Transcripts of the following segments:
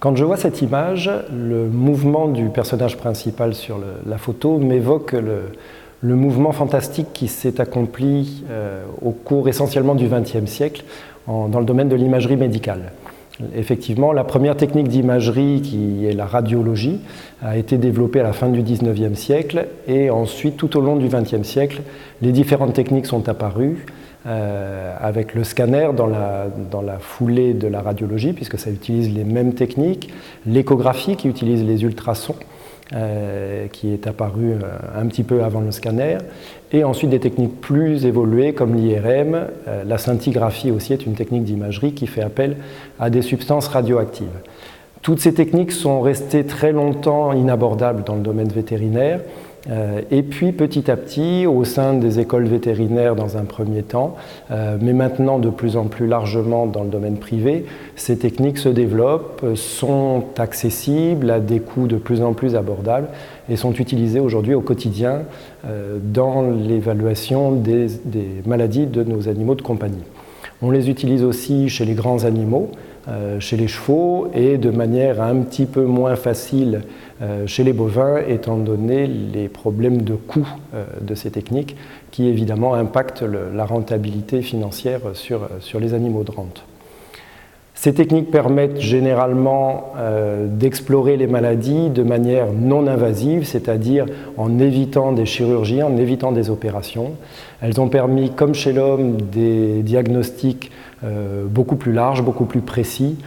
Quand je vois cette image, le mouvement du personnage principal sur la photo m'évoque le mouvement fantastique qui s'est accompli au cours essentiellement du XXe siècle dans le domaine de l'imagerie médicale. Effectivement, la première technique d'imagerie, qui est la radiologie, a été développée à la fin du XIXe siècle et ensuite, tout au long du XXe siècle, les différentes techniques sont apparues avec le scanner dans la foulée de la radiologie, puisque ça utilise les mêmes techniques, l'échographie qui utilise les ultrasons, qui est apparu un petit peu avant le scanner, et ensuite des techniques plus évoluées comme l'IRM. La scintigraphie aussi est une technique d'imagerie qui fait appel à des substances radioactives. Toutes ces techniques sont restées très longtemps inabordables dans le domaine vétérinaire, et puis petit à petit, au sein des écoles vétérinaires dans un premier temps, mais maintenant de plus en plus largement dans le domaine privé, ces techniques se développent, sont accessibles à des coûts de plus en plus abordables et sont utilisées aujourd'hui au quotidien dans l'évaluation des maladies de nos animaux de compagnie. On les utilise aussi chez les grands animaux, chez les chevaux, et de manière un petit peu moins facile chez les bovins, étant donné les problèmes de coût de ces techniques qui évidemment impactent la rentabilité financière sur les animaux de rente. Ces techniques permettent généralement d'explorer les maladies de manière non invasive, c'est-à-dire en évitant des chirurgies, en évitant des opérations. Elles ont permis, comme chez l'homme, des diagnostics beaucoup plus larges, beaucoup plus précis,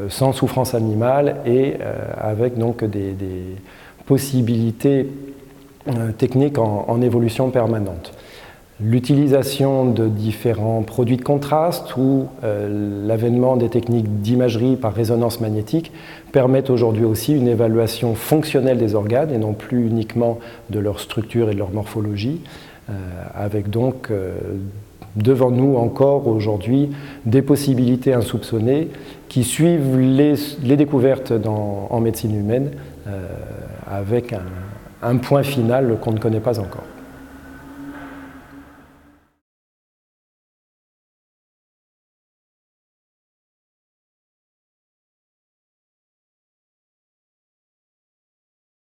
sans souffrance animale et avec donc des possibilités techniques en évolution permanente. L'utilisation de différents produits de contraste ou l'avènement des techniques d'imagerie par résonance magnétique permettent aujourd'hui aussi une évaluation fonctionnelle des organes et non plus uniquement de leur structure et de leur morphologie, avec donc devant nous encore aujourd'hui des possibilités insoupçonnées qui suivent les découvertes en médecine humaine avec un point final qu'on ne connaît pas encore.